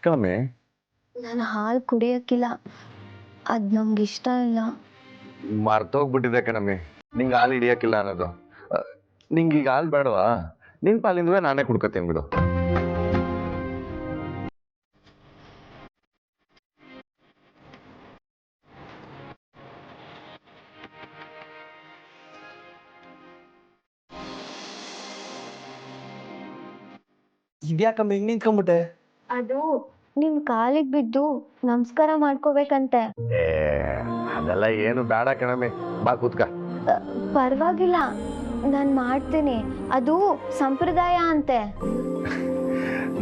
ಯಾಕಮ್ಮೆ? ನಾನು ಹಾಲು ಕುಡಿಯಕ್ಕಿಲ್ಲ, ಅದ್ ನಮ್ಗೆ ಇಷ್ಟ ಇಲ್ಲ. ಮರ್ತೋಗ್ಬಿಟ್ಟಿದೆ ಕಣಮ್ಮೆ, ನಿಂಗೆ ಹಾಲು ಹಿಡಿಯಕ್ಕಿಲ್ಲ ಅನ್ನೋದು. ನಿಂಗೆ ಈಗ ಹಾಲು ಬೇಡವಾ? ನಿನ್ ಪಾಲಿಂದವೇ ನಾನೇ ಕುಡ್ಕತೀನಿ ಬಿಡು. ಇದ್ಯಾಕಮ್ಮ ಹಿಂಗ್ ನಿಂತ್ಕೊಂಡ್ಬಿಟ್ಟೆ? ಅದು ನಿಮ್ ಕಾಲಿಗೆ ಬಿದ್ದು ನಮಸ್ಕಾರ ಮಾಡ್ಕೋಬೇಕಂತೆ. ಅದೆಲ್ಲ ಏನು ಬೇಡ ಕಣಮ್ಮೆ, ಬಾ ಕೂತ್ಕ. ಪರವಾಗಿಲ್ಲ, ನಾನ್ ಮಾಡ್ತೀನಿ, ಅದು ಸಂಪ್ರದಾಯ ಅಂತೆ.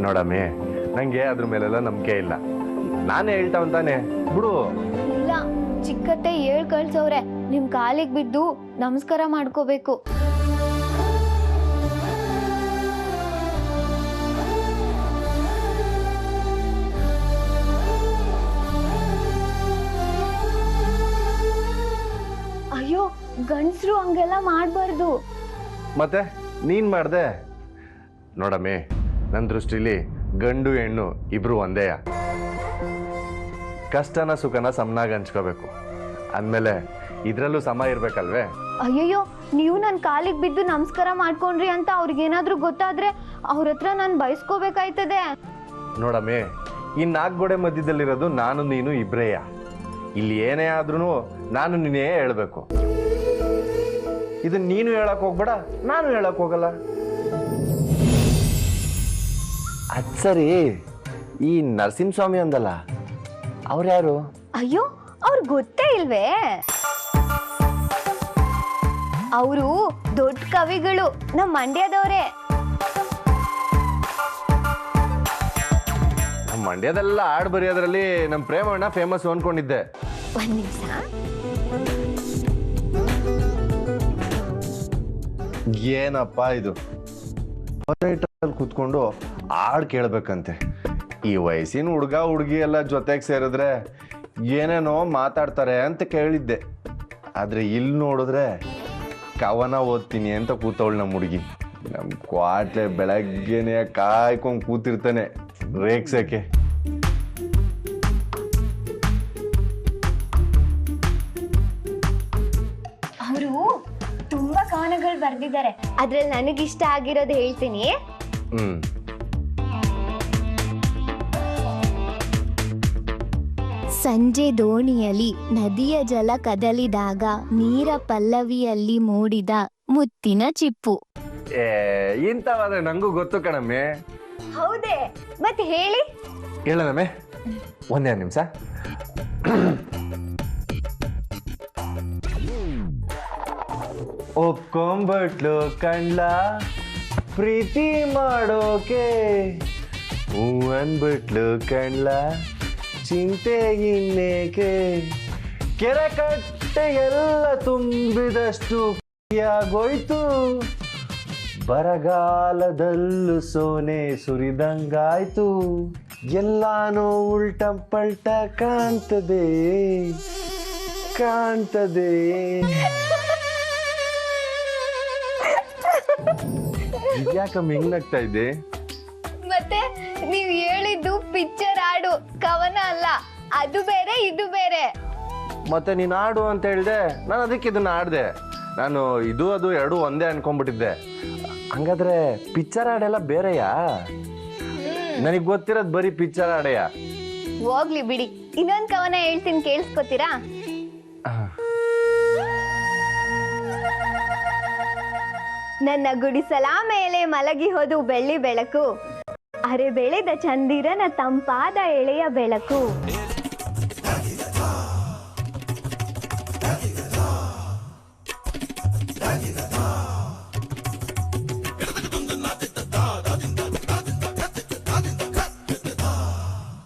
ನೋಡಮ್ಮೆ, ನಂಗೆ ಅದ್ರ ಮೇಲೆಲ್ಲ ನಂಬಿಕೆ ಇಲ್ಲ. ನಾನೇ ಹೇಳ್ತಾವಂತಾನೆ ಬಿಡು. ಇಲ್ಲ, ಚಿಕ್ಕತ್ತೆ ಹೇಳ್ ಕಳ್ಸವ್ರೆ, ನಿಮ್ ಕಾಲಿಗೆ ಬಿದ್ದು ನಮಸ್ಕಾರ ಮಾಡ್ಕೋಬೇಕು. ಅಯ್ಯೋ, ಗಂಡ್ಸ್ರು ಹಂಗೆಲ್ಲ ಮಾಡ್ಬಾರ್ದು. ಮತ್ತೆ ನೀನ್ ಮಾಡ್ದೆ? ನೋಡಮ್ಮೆ, ನನ್ನ ದೃಷ್ಟಿಲಿ ಗಂಡು ಹೆಣ್ಣು ಇಬ್ರು ಒಂದೇಯ. ಕಷ್ಟನ ಸುಖನ ಸಮನಾಗಿ ಹಂಚ್ಕೋಬೇಕು. ಅಂದಮೇಲೆ ಇದ್ರಲ್ಲೂ ಸಮ ಇರ್ಬೇಕಲ್ವೇ? ಅಯ್ಯಯ್ಯೋ, ನೀವು ನನ್ನ ಕಾಲಿಗೆ ಬಿದ್ದು ನಮಸ್ಕಾರ ಮಾಡ್ಕೊಂಡ್ರಿ ಅಂತ ಅವ್ರಿಗೇನಾದ್ರೂ ಗೊತ್ತಾದ್ರೆ ಅವ್ರ ಹತ್ರ ನಾನು ಬಯಸ್ಕೋಬೇಕಾಯ್ತದೆ. ನೋಡಮ್ಮೆ, ಈ 4 ಗೋಡೆ ಮಧ್ಯದಲ್ಲಿರೋದು ನಾನು ನೀನು ಇಬ್ರೇಯ. ಇಲ್ಲಿ ಏನೇ ಆದ್ರೂ ನಾನು ನೀನೇ ಹೇಳ್ಬೇಕು. ಇದನ್ನ ನೀನು ಹೇಳಕ್ ಹೋಗ್ಬೇಡ, ನಾನು ಹೇಳಕ್ ಹೋಗಲ್ಲ. ಅದ್ ಸರಿ, ಈ ನರಸಿಂಹಸ್ವಾಮಿ ಅಂದಲ್ಲ, ಅವ್ರು ಯಾರು? ಅಯ್ಯೋ, ಅವ್ರು ಗೊತ್ತೇ ಇಲ್ವೇ? ಅವರು ದೊಡ್ಡ ಕವಿಗಳು, ನಮ್ಮ ಮಂಡ್ಯದವ್ರೆ. ನಮ್ಮ ಮಂಡ್ಯದೆಲ್ಲ ಹಾಡು ಬರೆಯೋದ್ರಲ್ಲಿ ನಮ್ಮ ಪ್ರೇಮಣ್ಣ ಫೇಮಸ್ ಅನ್ಕೊಂಡಿದ್ದೆ. ಒಂದ್ ನಿಮಿಷ. ಏನಪ್ಪ ಇದು, ಕೂತ್ಕೊಂಡು ಹಾಡು ಕೇಳ್ಬೇಕಂತೆ. ಈ ವಯಸ್ಸಿನ ಹುಡುಗ ಹುಡುಗಿ ಎಲ್ಲ ಜೊತೆಗೆ ಸೇರಿದ್ರೆ ಏನೇನೋ ಮಾತಾಡ್ತಾರೆ ಅಂತ ಕೇಳಿದ್ದೆ. ಆದ್ರೆ ಇಲ್ಲಿ ನೋಡಿದ್ರೆ ಕವನ ಓದ್ತೀನಿ ಅಂತ ಕೂತವಳು ನಮ್ಮ ಹುಡುಗಿ. ನಮ್ ಕ್ವಾಟ್ಲೆ ಬೆಳಗ್ಗೆನೆ ಕಾಯ್ಕೊಂಡು ಕೂತಿರ್ತಾನೆ ರೇಗ್ಸಕ್ಕೆ. ಅವರು ತುಂಬಾ ಕವನಗಳು ಬರ್ದಿದ್ದಾರೆ, ಅದ್ರಲ್ಲಿ ನನಗಿಷ್ಟ ಆಗಿರೋದು ಹೇಳ್ತೀನಿ. ಸಂಜೆ ದೋಣಿಯಲ್ಲಿ ನದಿಯ ಜಲ ಕದಲಿದಾಗ ನೀರ ಪಲ್ಲವಿಯಲ್ಲಿ ಮೂಡಿದ ಮುತ್ತಿನ ಚಿಪ್ಪು. ಇಂಥವಾದ್ರೆ ನಂಗೂ ಗೊತ್ತು ಕಣಮ್ಮೆ. ಹೌದೇ? ಮತ್ತೆ ಹೇಳಿ. ಹೇಳನಮ್ಮೆ, ಒಂದೇ ನಿಮಿಷ. ಒಪ್ಕೊಂಬಟ್ಲು ಕಂಡ್ಲ ಪ್ರೀತಿ ಮಾಡೋಕೆ, ಹೂ ಅನ್ಬಿಟ್ಲು ಕಂಡ್ಲ ಚಿಂತೆ ಇನ್ನೇಕೆ, ಕೆರೆ ಕಟ್ಟೆ ಎಲ್ಲ ತುಂಬಿದಷ್ಟು ಆಗೋಯ್ತು, ಬರಗಾಲದಲ್ಲೂ ಸೋನೆ ಸುರಿದಂಗಾಯ್ತು, ಎಲ್ಲಾನು ಉಲ್ಟ ಪಲ್ಟ ಕಾಣ್ತದೆ ಕಾಣ್ತದೆ. ಯಾಕಮ್ಮ ಹಿಂಗ್ನಾಗ್ತಾ ಇದ್ದೆ? ಮತ್ತೆ ನೀವ್ ಹೇಳಿದ್ದು ಪಿಕ್ಚರ್ ಹಾಡು, ಕವನ ಅಲ್ಲ. ಅದು ಬೇರೆ ಇದು ಬೇರೆ. ಮತ್ತೆ ನೀನ್ ಆಡು ಅಂತ ಹೇಳ್ದೆ, ನಾನು ಅದಕ್ಕೆ ಇದನ್ನ ಆಡ್ದೆ. ನಾನು ಇದು ಅದು ಎರಡು ಒಂದೇ ಅನ್ಕೊಂಡ್ಬಿಟ್ಟಿದ್ದೆ. ಹಂಗಾದ್ರೆ ಪಿಕ್ಚರ್ ಹಾಡೆಲ್ಲ ಬೇರೆಯಾ? ನನಗ್ ಗೊತ್ತಿರೋದ್ ಬರೀ ಪಿಕ್ಚರ್ ಹಾಡೆಯಾ? ಹೋಗ್ಲಿ ಬಿಡಿ, ಇನ್ನೊಂದ್ ಕವನ ಹೇಳ್ತೀನಿ, ಕೇಳಿಸ್ಕೊತೀರಾ? ನನ್ನ ಗುಡಿಸಲ ಮೇಲೆ ಮಲಗಿ ಹೋದು ಬೆಳ್ಳಿ ಬೆಳಕು, ಅರೆ ಬೆಳೆದ ಚಂದಿರನ ತಂಪಾದ ಎಳೆಯ ಬೆಳಕು.